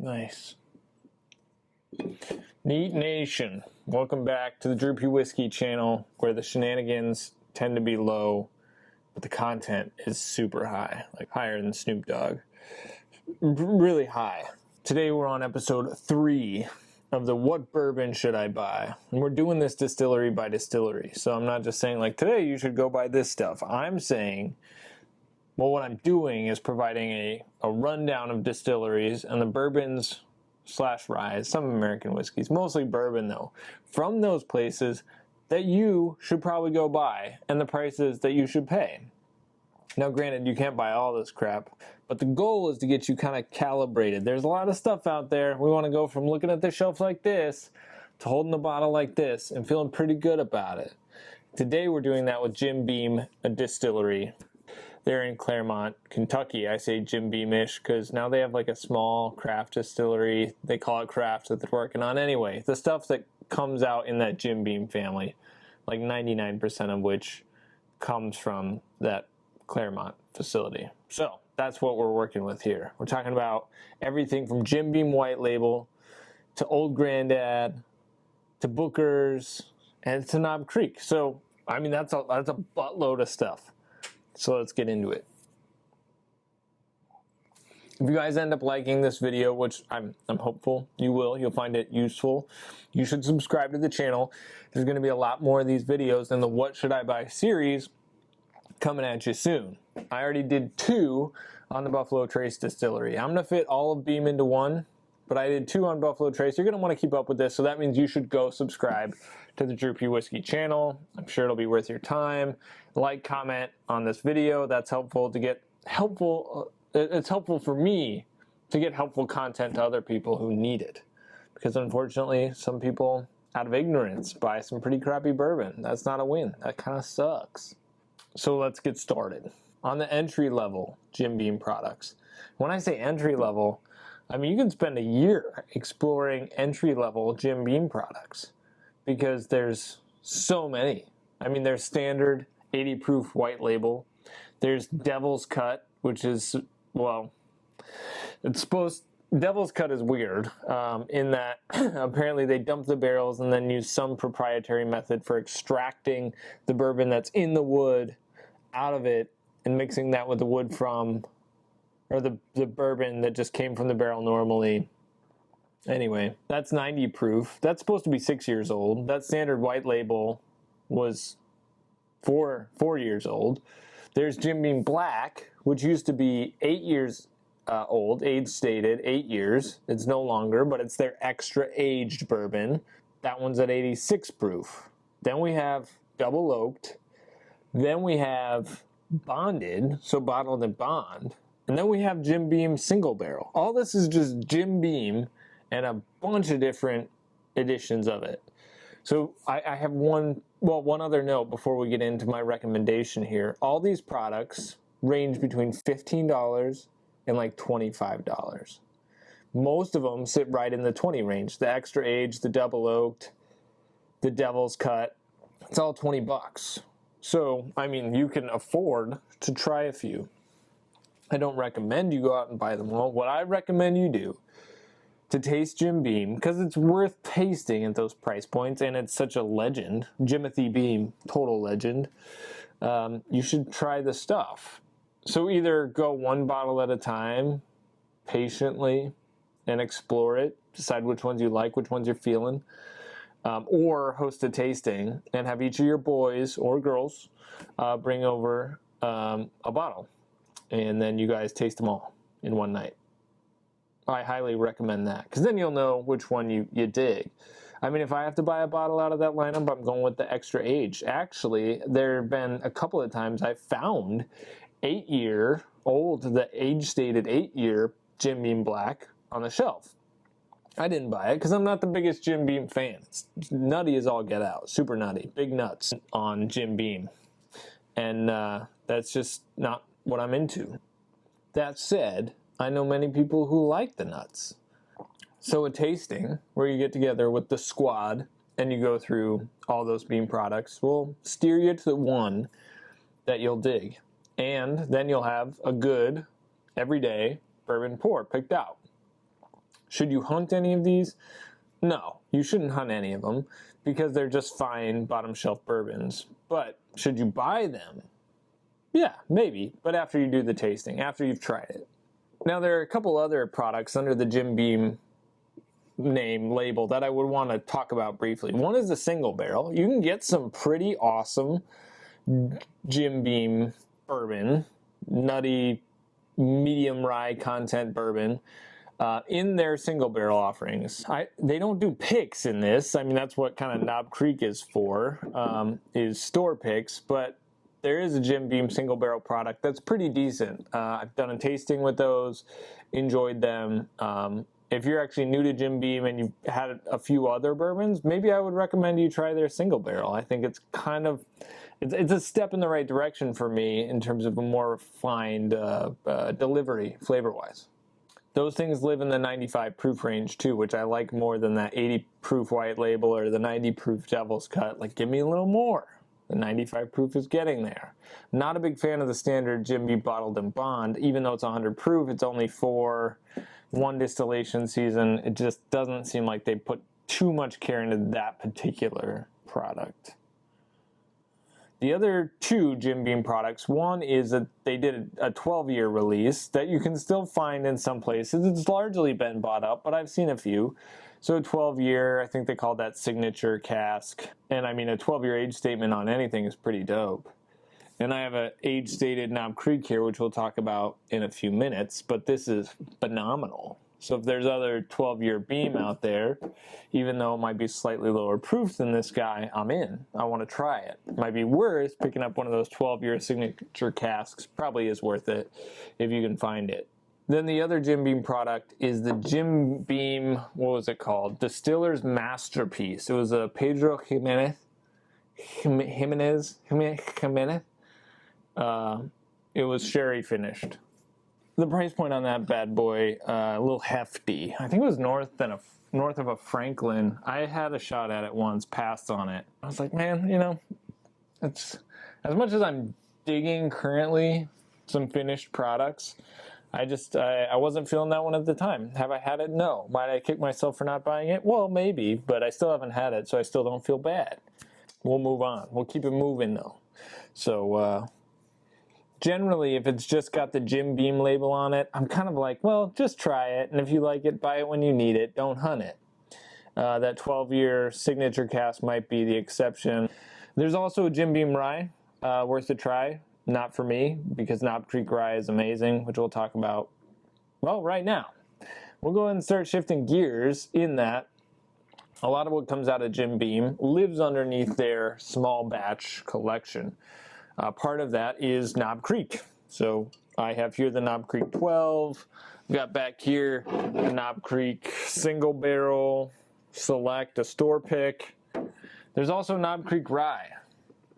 Nice. Neat Nation, welcome back to the Droopy Whiskey channel, where the shenanigans tend to be low, but the content is super high, like higher than Snoop Dogg. Really high. Today we're on episode 3 of the What Bourbon Should I Buy? And we're doing this distillery by distillery. So I'm not just saying like today you should go buy this stuff. I'm saying, well, what I'm doing is providing a rundown of distilleries and the bourbons / ryes, some American whiskeys, mostly bourbon though, from those places that you should probably go buy and the prices that you should pay. Now granted, you can't buy all this crap, but the goal is to get you kind of calibrated. There's a lot of stuff out there. We want to go from looking at the shelf like this to holding the bottle like this and feeling pretty good about it. Today we're doing that with Jim Beam Distillery. They're in Claremont, Kentucky. I say Jim Beamish because now they have like a small craft distillery. They call it craft that they're working on. Anyway, the stuff that comes out in that Jim Beam family, like 99% of which comes from that Claremont facility. So that's what we're working with here. We're talking about everything from Jim Beam White Label to Old Grandad to Booker's and to Knob Creek. So, I mean, that's a buttload of stuff. So let's get into it. If you guys end up liking this video, which I'm hopeful you will, you'll find it useful, you should subscribe to the channel. There's going to be a lot more of these videos than the What Should I Buy series coming at you soon. I already did 2 on the Buffalo Trace Distillery. I'm going to fit all of Beam into one, but I did 2 on Buffalo Trace. You're going to want to keep up with this, so that means you should go subscribe to the Droopy Whiskey channel. I'm sure it'll be worth your time. Like, comment on this video. That's helpful to get helpful. It's helpful for me to get helpful content to other people who need it. Because unfortunately, some people, out of ignorance, buy some pretty crappy bourbon. That's not a win. That kind of sucks. So let's get started. On the entry level Jim Beam products. When I say entry level, I mean, you can spend a year exploring entry-level Jim Beam products because there's so many. I mean, there's standard 80 proof white label. There's Devil's Cut, which is, well, Devil's Cut is weird in that apparently they dump the barrels and then use some proprietary method for extracting the bourbon that's in the wood out of it and mixing that with the wood from, or the bourbon that just came from the barrel normally. Anyway, that's 90 proof. That's supposed to be 6 years old. That standard white label was 4 years old. There's Jim Beam Black, which used to be 8 years old, age stated 8 years. It's no longer, but it's their extra aged bourbon. That one's at 86 proof. Then we have double oaked. Then we have bonded, so bottled in bond. And then we have Jim Beam single barrel. All this is just Jim Beam and a bunch of different editions of it. So I have one other note before we get into my recommendation here. All these products range between $15 and like $25. Most of them sit right in the 20 range. The extra aged, the double oaked, the Devil's Cut, it's all 20 bucks. So, I mean, you can afford to try a few. I don't recommend you go out and buy them all. What I recommend you do to taste Jim Beam, because it's worth tasting at those price points, and it's such a legend, Jimothy Beam, total legend, you should try the stuff. So either go one bottle at a time, patiently, and explore it, decide which ones you like, which ones you're feeling, or host a tasting and have each of your boys or girls bring over a bottle. And then you guys taste them all in one night. I highly recommend that, because then you'll know which one you dig. I mean, if I have to buy a bottle out of that lineup, I'm going with the extra age. Actually, there have been a couple of times I found 8-year-old, the age-stated 8-year Jim Beam Black on the shelf. I didn't buy it because I'm not the biggest Jim Beam fan. It's nutty as all get out, super nutty, big nuts on Jim Beam. And that's just not what I'm into. That said, I know many people who like the nuts. So a tasting where you get together with the squad and you go through all those Beam products will steer you to the one that you'll dig. And then you'll have a good, everyday bourbon pour picked out. Should you hunt any of these? No, you shouldn't hunt any of them because they're just fine bottom shelf bourbons. But should you buy them? Yeah, maybe, but after you do the tasting, after you've tried it. Now, there are a couple other products under the Jim Beam name label that I would want to talk about briefly. One is the single barrel. You can get some pretty awesome Jim Beam bourbon, nutty, medium rye content bourbon, in their single barrel offerings. They don't do picks in this. I mean, that's what kind of Knob Creek is for, is store picks, but there is a Jim Beam single barrel product that's pretty decent. I've done a tasting with those, enjoyed them. If you're actually new to Jim Beam and you've had a few other bourbons, maybe I would recommend you try their single barrel. I think it's kind of, it's a step in the right direction for me in terms of a more refined delivery flavor-wise. Those things live in the 95 proof range too, which I like more than that 80 proof white label or the 90 proof Devil's Cut. Like, give me a little more. The 95 proof is getting there. Not a big fan of the standard Jim Beam bottled and bond. Even though it's 100 proof, it's only for one distillation season. It just doesn't seem like they put too much care into that particular product. The other two Jim Beam products, one is that they did a 12-year release that you can still find in some places. It's largely been bought up, but I've seen a few. So a 12-year, I think they call that signature cask. And I mean, a 12-year age statement on anything is pretty dope. And I have an age-stated Knob Creek here, which we'll talk about in a few minutes, but this is phenomenal. So if there's other 12-year Beam out there, even though it might be slightly lower proof than this guy, I'm in. I want to try it. It might be worth picking up one of those 12-year signature casks. Probably is worth it if you can find it. Then the other Jim Beam product is the Jim Beam, what was it called? Distiller's Masterpiece. It was a Pedro Jimenez. It was sherry finished. The price point on that bad boy, a little hefty. I think it was north of a Franklin. I had a shot at it once, passed on it. I was like, man, you know, it's as much as I'm digging currently some finished products. I wasn't feeling that one at the time. Have I had it? No. Might I kick myself for not buying it? Well, maybe, but I still haven't had it, so I still don't feel bad. We'll move on. We'll keep it moving, though. So, generally, if it's just got the Jim Beam label on it, I'm kind of like, well, just try it, and if you like it, buy it when you need it. Don't hunt it. That 12-year signature cask might be the exception. There's also a Jim Beam Rye, worth a try. Not for me, because Knob Creek Rye is amazing, which we'll talk about, well, right now. We'll go ahead and start shifting gears in that a lot of what comes out of Jim Beam lives underneath their small batch collection. Part of that is Knob Creek. So I have here the Knob Creek 12. I've got back here the Knob Creek single barrel select, a store pick. There's also Knob Creek Rye.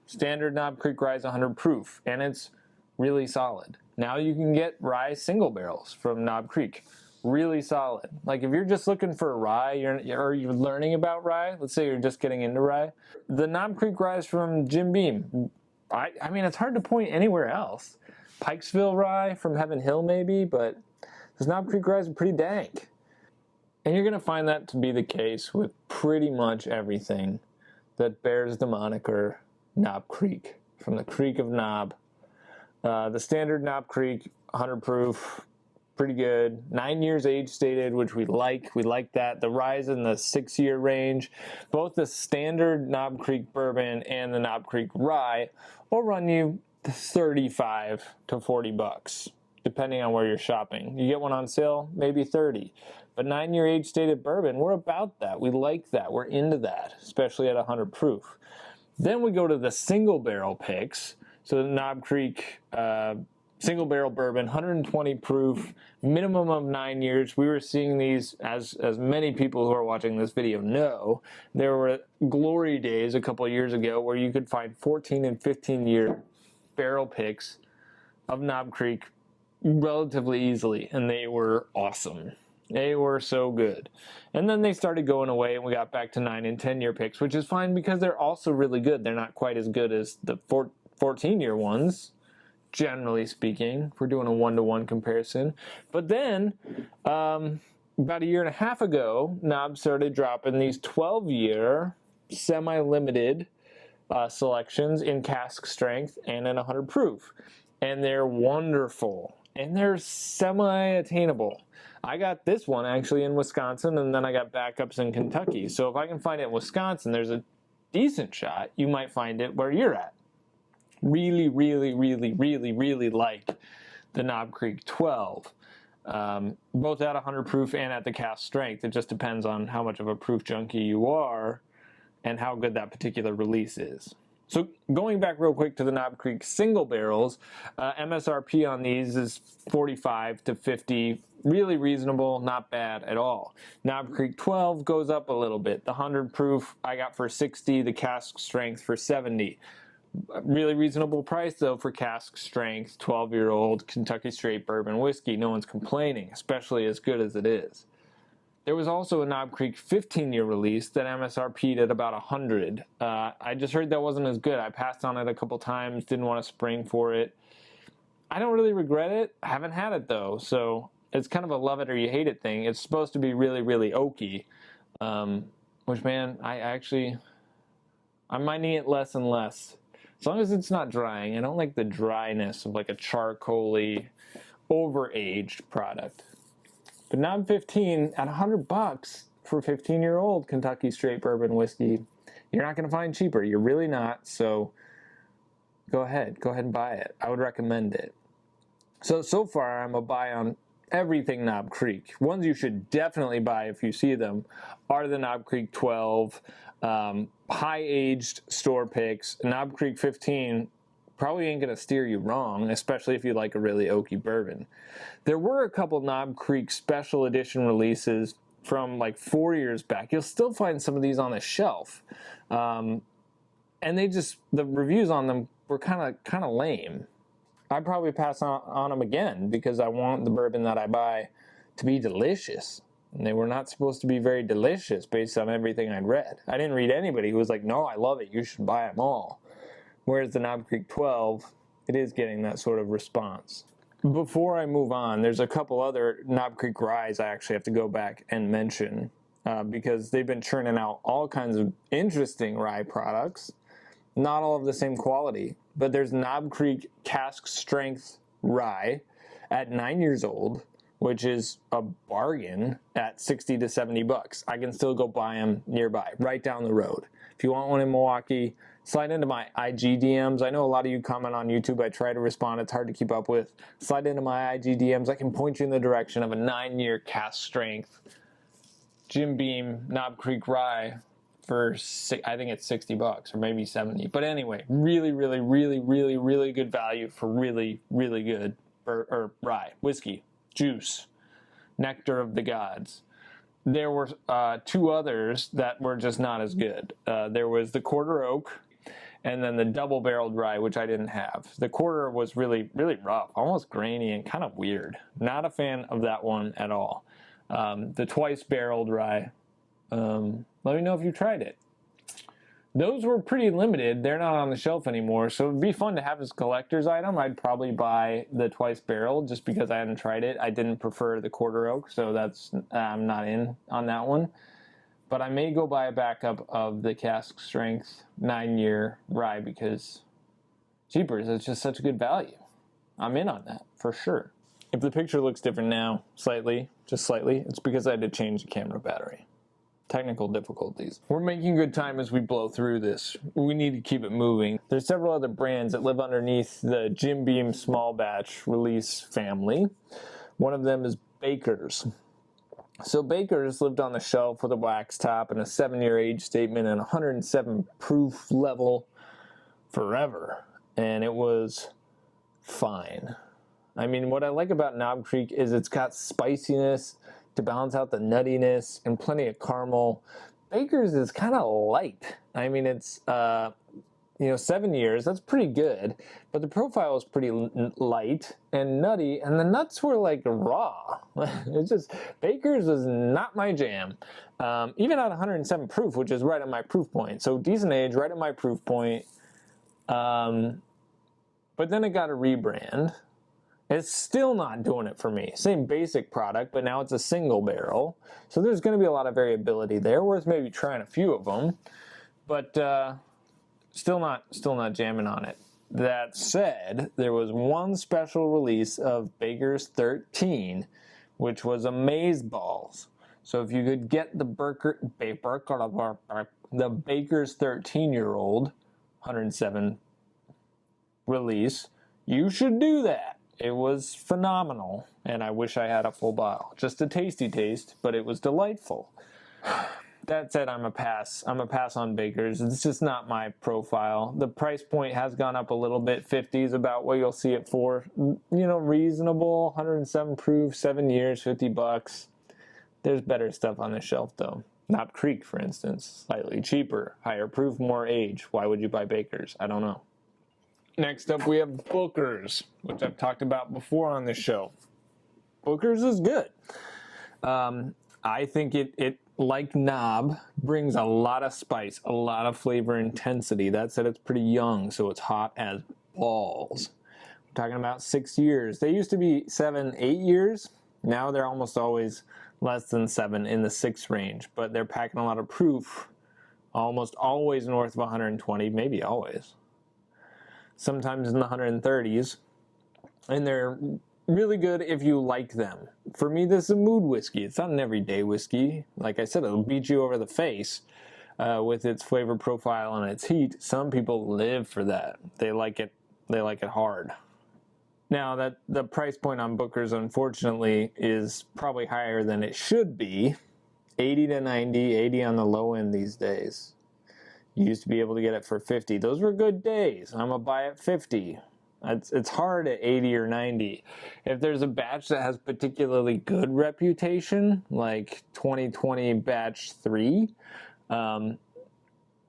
Standard Knob Creek Rye is 100 proof, and it's really solid. Now you can get rye single barrels from Knob Creek. Really solid. Like, if you're just looking for a rye, or you're learning about rye, let's say you're just getting into rye, the Knob Creek Rye is from Jim Beam. I mean, it's hard to point anywhere else. Pikesville Rye from Heaven Hill maybe, but this Knob Creek Rye is pretty dank. And you're going to find that to be the case with pretty much everything that bears the moniker Knob Creek, from the Creek of Knob. The standard Knob Creek, 100 proof, pretty good. 9 years age stated, which we like. We like that. The Rye's in the 6-year range. Both the standard Knob Creek bourbon and the Knob Creek Rye will run you 35 to 40 bucks, depending on where you're shopping. You get one on sale, maybe 30. But 9-year age stated bourbon, we're about that. We like that. We're into that, especially at 100 proof. Then we go to the single barrel picks. So the Knob Creek single barrel bourbon, 120 proof, minimum of 9 years. We were seeing these, as many people who are watching this video know, there were glory days a couple of years ago where you could find 14 and 15 year barrel picks of Knob Creek relatively easily, and they were awesome. They were so good. And then they started going away, and we got back to 9 and 10-year picks, which is fine because they're also really good. They're not quite as good as the 14-year ones, generally speaking. If we're doing a one-to-one comparison. But then about a year and a half ago, Knob started dropping these 12-year semi-limited selections in cask strength and in 100 proof. And they're wonderful. And they're semi-attainable. I got this one actually in Wisconsin, and then I got backups in Kentucky. So if I can find it in Wisconsin, there's a decent shot you might find it where you're at. Really, really, really, really, really like the Knob Creek 12. Both at 100 proof and at the cask strength. It just depends on how much of a proof junkie you are and how good that particular release is. So going back real quick to the Knob Creek single barrels, MSRP on these is 45 to 50, really reasonable, not bad at all. Knob Creek 12 goes up a little bit. The 100 proof I got for 60, the cask strength for 70. Really reasonable price though for cask strength, 12-year-old Kentucky straight bourbon whiskey. No one's complaining, especially as good as it is. There was also a Knob Creek 15-year release that MSRP'd at about 100. I just heard that wasn't as good. I passed on it a couple times, didn't want to spring for it. I don't really regret it. I haven't had it though, so it's kind of a love it or you hate it thing. It's supposed to be really, really oaky, which, man, I'm minding it less and less. As long as it's not drying. I don't like the dryness of like a charcoaly, over-aged product. But Knob 15 at $100 for 15-year-old Kentucky straight bourbon whiskey, you're not going to find cheaper. You're really not. So go ahead and buy it. I would recommend it. So far I'm a buy on everything Knob Creek. Ones you should definitely buy if you see them are the Knob Creek 12, high-aged store picks. Knob Creek 15 probably ain't going to steer you wrong, especially if you like a really oaky bourbon. There were a couple Knob Creek special edition releases from like 4 years back. You'll still find some of these on the shelf. And the reviews on them were kind of lame. I'd probably pass on them again because I want the bourbon that I buy to be delicious. And they were not supposed to be very delicious based on everything I'd read. I didn't read anybody who was like, no, I love it, you should buy them all. Whereas the Knob Creek 12, it is getting that sort of response. Before I move on, there's a couple other Knob Creek Ryes I actually have to go back and mention because they've been churning out all kinds of interesting rye products. Not all of the same quality, but there's Knob Creek Cask Strength Rye at 9 years old, which is a bargain at 60 to 70 bucks. I can still go buy them nearby, right down the road. If you want one in Milwaukee, slide into my IG DMs. I know a lot of you comment on YouTube. I try to respond. It's hard to keep up with. Slide into my IG DMs. I can point you in the direction of a 9-year cask strength Jim Beam Knob Creek Rye for, I think it's 60 bucks or maybe 70. But anyway, really, really, really, really, really good value for really, really good rye, whiskey, juice, nectar of the gods. There were two others that were just not as good. There was the Quarter Oak and then the double-barreled rye, which I didn't have. The Quarter was really, really rough, almost grainy and kind of weird. Not a fan of that one at all. The twice-barreled rye, let me know if you tried it. Those were pretty limited. They're not on the shelf anymore, so it'd be fun to have as a collector's item. I'd probably buy the twice barrel just because I hadn't tried it. I didn't prefer the Quarter Oak, so that's I'm not in on that one. But I may go buy a backup of the cask strength 9-year rye because cheapers, it's just such a good value. I'm in on that for sure. If the picture looks different now, just slightly, it's because I had to change the camera battery. Technical difficulties. We're making good time as we blow through this. We need to keep it moving. There's several other brands that live underneath the Jim Beam small batch release family. One of them is Baker's. So Baker's lived on the shelf with a wax top and a 7-year age statement and 107 proof level forever. And it was fine. I mean, what I like about Knob Creek is it's got spiciness to balance out the nuttiness and plenty of caramel. Baker's is kind of light. I mean, it's 7 years, that's pretty good, but the profile is pretty light and nutty, and the nuts were like raw. It's just, Baker's is not my jam. Even at 107 proof, which is right at my proof point. So decent age, right at my proof point. But then it got a rebrand, It's still not doing it for me. Same basic product, but now it's a single barrel. So there's going to be a lot of variability there. Worth maybe trying a few of them, but still not jamming on it. That said, there was one special release of Baker's 13, which was Amazeballs. So if you could get the Baker's 13-year-old 107 release, you should do that. It was phenomenal, and I wish I had a full bottle. Just a tasty taste, but it was delightful. That said, I'm a pass. I'm a pass on Baker's. It's just not my profile. The price point has gone up a little bit. 50 is about what you'll see it for. You know, reasonable. 107 proof, 7 years, $50. There's better stuff on the shelf, though. Knob Creek, for instance, slightly cheaper, higher proof, more age. Why would you buy Baker's? I don't know. Next up, we have Booker's, which I've talked about before on this show. Booker's is good. I think it like Knob, brings a lot of spice, a lot of flavor intensity. That said, it's pretty young, so it's hot as balls. We're talking about 6 years. They used to be 7, 8 years. Now they're almost always less than 7, in the 6 range, but they're packing a lot of proof, almost always north of 120, maybe always. Sometimes in the 130s, and they're really good if you like them. For me, this is a mood whiskey. It's not an everyday whiskey. Like I said, it'll beat you over the face with its flavor profile and its heat. Some people live for that. They like it hard. Now, that the price point on Booker's, unfortunately, is probably higher than it should be. 80 to 90, 80 on the low end these days. You used to be able to get it for 50. Those were good days. I'm going to buy at 50. It's hard at 80 or 90. If there's a batch that has particularly good reputation, like 2020 batch 3, yeah,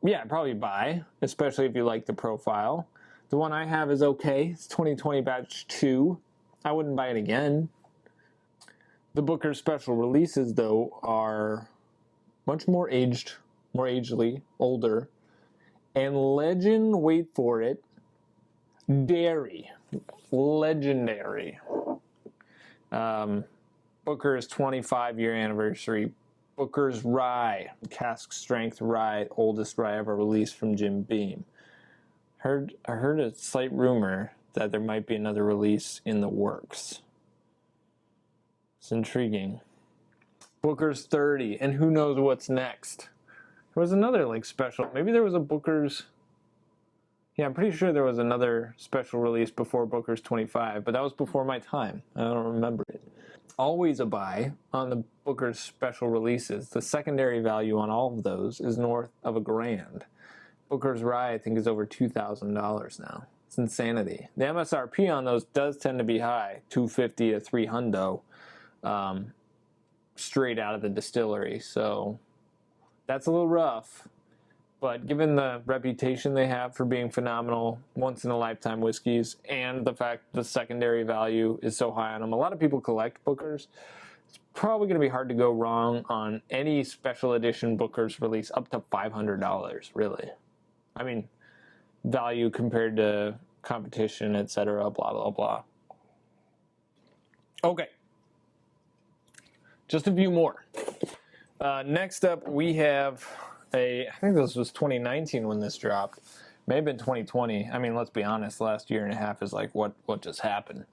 I'd probably buy, especially if you like the profile. The one I have is okay. It's 2020 batch 2. I wouldn't buy it again. The Booker special releases, though, are much more aged, more agely, older, and legend, wait for it, dairy. Legendary. Booker's 25-year anniversary. Booker's Rye, Cask strength rye, oldest rye ever released from Jim Beam. I heard a slight rumor that there might be another release in the works. It's intriguing. Booker's 30, and who knows what's next. There was another special, maybe there was a Booker's, yeah, I'm pretty sure there was another special release before Booker's 25, but that was before my time. I don't remember it. Always a buy on the Booker's special releases. The secondary value on all of those is north of $1,000. Booker's Rye, I think, is over $2,000 now. It's insanity. The MSRP on those does tend to be high, $250 to $300, straight out of the distillery. So that's a little rough. But given the reputation they have for being phenomenal, once-in-a-lifetime whiskeys, and the fact the secondary value is so high on them, a lot of people collect Booker's. It's probably going to be hard to go wrong on any special edition Booker's release up to $500, really. I mean, value compared to competition, etc., blah, blah, blah. Okay. Just a few more. Next up, we have I think this was 2019 when this dropped. May have been 2020. I mean, let's be honest, last year and a half is like, what just happened?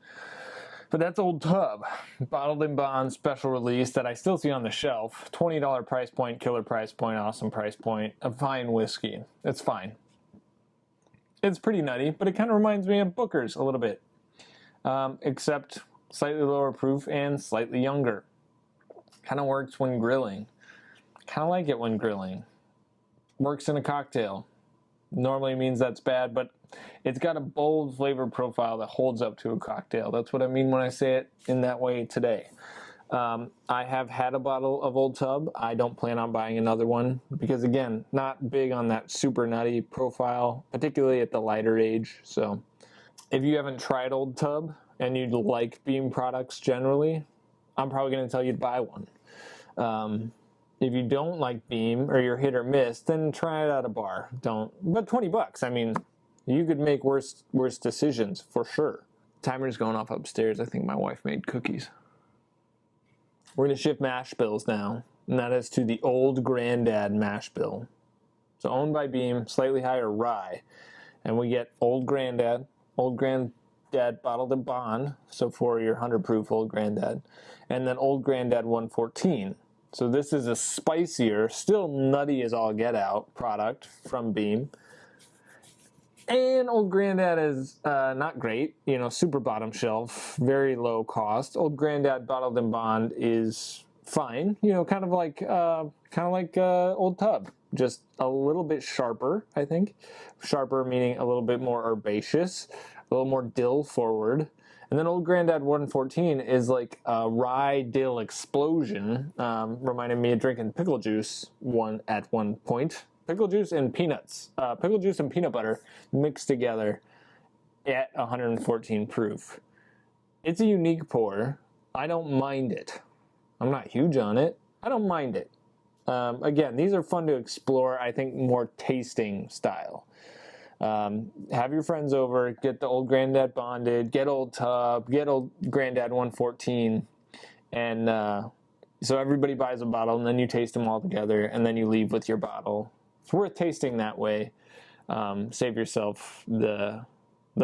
But that's Old Tub, bottled in bond, special release that I still see on the shelf. $20 price point, killer price point, awesome price point, a fine whiskey. It's fine. It's pretty nutty, but it kind of reminds me of Booker's a little bit, except slightly lower proof and slightly younger. Kind of works when grilling. Kind of like it when grilling. Works in a cocktail. Normally means that's bad, but it's got a bold flavor profile that holds up to a cocktail. That's what I mean when I say it in that way today. I have had a bottle of Old Tub. I don't plan on buying another one because, again, not big on that super nutty profile, particularly at the lighter age. So if you haven't tried Old Tub and you like Beam products generally, I'm probably going to tell you to buy one. If you don't like Beam or you're hit or miss, then try it at a bar. Don't. But $20, I mean, you could make worse decisions for sure. Timer's going off upstairs. I think my wife made cookies. We're going to shift mash bills now, and that is to the Old Grandad mash bill. So owned by Beam, slightly higher rye. And we get Old Grandad bottled in bond, so for your 100 proof Old Grandad. And then Old Grandad 114. So this is a spicier, still nutty as all get out product from Beam. And Old Grandad is not great, super bottom shelf, very low cost. Old Grandad bottled in bond is fine, kind of like Old Tub, just a little bit sharper, I think. Sharper meaning a little bit more herbaceous, a little more dill forward. And then Old Grandad 114 is like a rye dill explosion, reminded me of drinking pickle juice at one point. Pickle juice and peanuts. Pickle juice and peanut butter mixed together at 114 proof. It's a unique pour. I don't mind it. I'm not huge on it. I don't mind it. Again, these are fun to explore, I think more tasting style. Have your friends over, get the Old Grandad bonded, get Old Tub, get Old Grandad 114, and so everybody buys a bottle, and then you taste them all together, and then you leave with your bottle. It's worth tasting that way. Save yourself the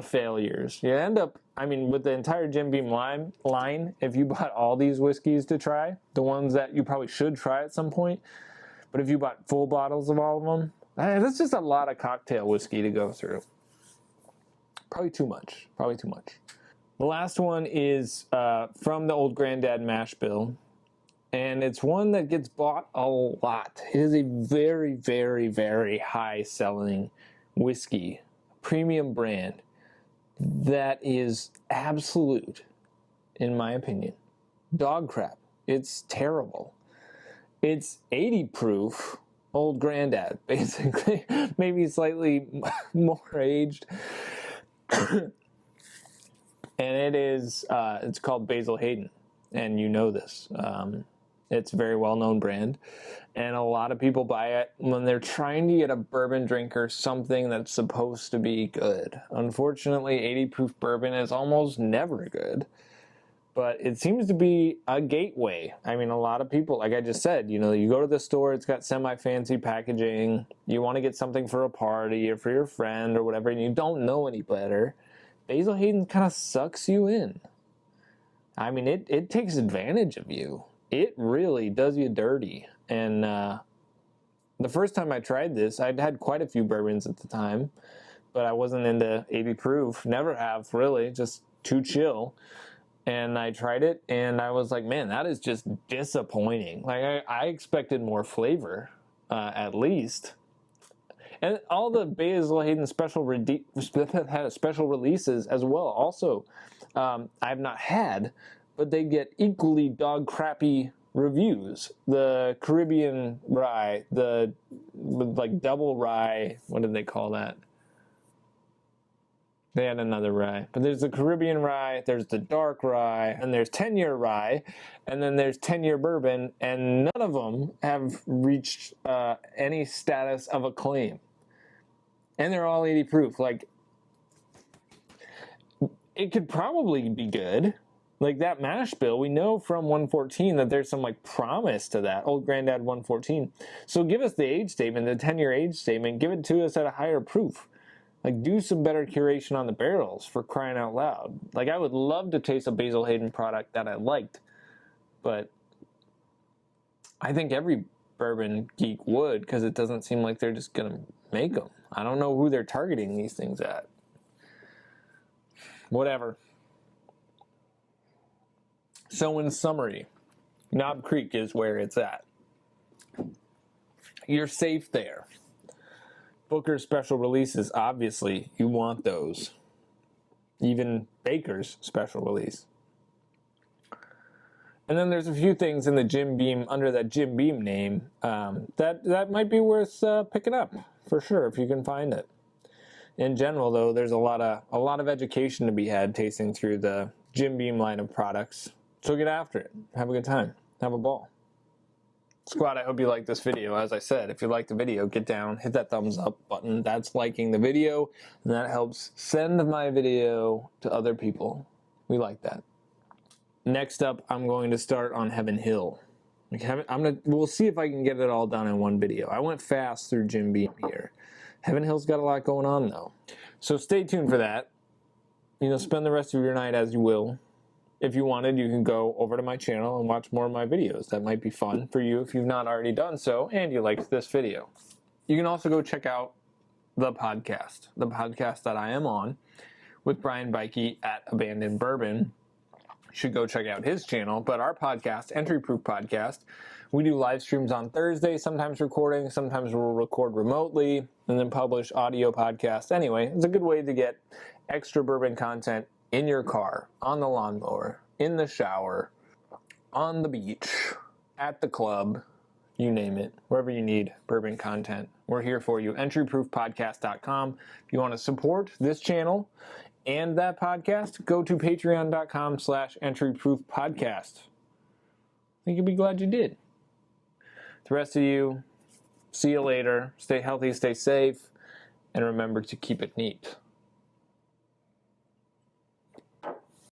failures. You end up, with the entire Jim Beam line, if you bought all these whiskeys to try, the ones that you probably should try at some point, but if you bought full bottles of all of them, that's just a lot of cocktail whiskey to go through. Probably too much. The last one is from the Old Grandad mash bill. And it's one that gets bought a lot. It is a very, very, very high-selling whiskey, premium brand, that is absolute, in my opinion, dog crap. It's terrible. It's 80 proof Old Grandad, basically, maybe slightly more aged. And it is, it's called Basil Hayden, and you know this. It's a very well-known brand, and a lot of people buy it when they're trying to get a bourbon drinker something that's supposed to be good. Unfortunately, 80 proof bourbon is almost never good, but it seems to be a gateway. A lot of people, like I just said, you go to the store, it's got semi-fancy packaging, you want to get something for a party or for your friend or whatever, and you don't know any better. Basil Hayden kind of sucks you in. It takes advantage of you. It really does you dirty. And the first time I tried this, I'd had quite a few bourbons at the time, but I wasn't into 80 proof. Never have, really, just too chill. And I tried it, and I was like, man, that is just disappointing. Like, I expected more flavor, at least. And all the Basil Hayden special releases as well. Also, I've not had, but they get equally dog crappy reviews. The Caribbean rye, the double rye, what did they call that? They had another rye. But there's the Caribbean rye, there's the dark rye, and there's 10-year rye, and then there's 10-year bourbon, and none of them have reached any status of acclaim. And they're all 80 proof. Like, it could probably be good. Like that mash bill, we know from 114 that there's some promise to that, Old Grandad 114. So give us the age statement, the 10-year age statement, give it to us at a higher proof. Do some better curation on the barrels, for crying out loud. I would love to taste a Basil Hayden product that I liked, but I think every bourbon geek would, because it doesn't seem like they're just going to make them. I don't know who they're targeting these things at. Whatever. So in summary, Knob Creek is where it's at. You're safe there. Booker's special releases, obviously, you want those. Even Baker's special release. And then there's a few things in the Jim Beam, under that Jim Beam name, that might be worth picking up, for sure, if you can find it. In general, though, there's a lot of education to be had tasting through the Jim Beam line of products. So get after it. Have a good time. Have a ball. Squad, I hope you like this video. As I said, if you like the video, get down, hit that thumbs up button. That's liking the video, and that helps send my video to other people. We like that. Next up, I'm going to start on Heaven Hill. We'll see if I can get it all done in one video. I went fast through Jim Beam here. Heaven Hill's got a lot going on though. So stay tuned for that. Spend the rest of your night as you will. If you wanted, you can go over to my channel and watch more of my videos. That might be fun for you if you've not already done so and you liked this video. You can also go check out the podcast that I am on with Brian Bikey at Abandoned Bourbon. You should go check out his channel. But our podcast, Entry Proof Podcast, we do live streams on Thursday, sometimes recording, sometimes we'll record remotely and then publish audio podcasts. Anyway, it's a good way to get extra bourbon content in your car, on the lawnmower, in the shower, on the beach, at the club, you name it, wherever you need bourbon content. We're here for you. Entryproofpodcast.com. If you want to support this channel and that podcast, go to patreon.com/entryproofpodcast. I think you'll be glad you did. The rest of you, see you later. Stay healthy, stay safe, and remember to keep it neat.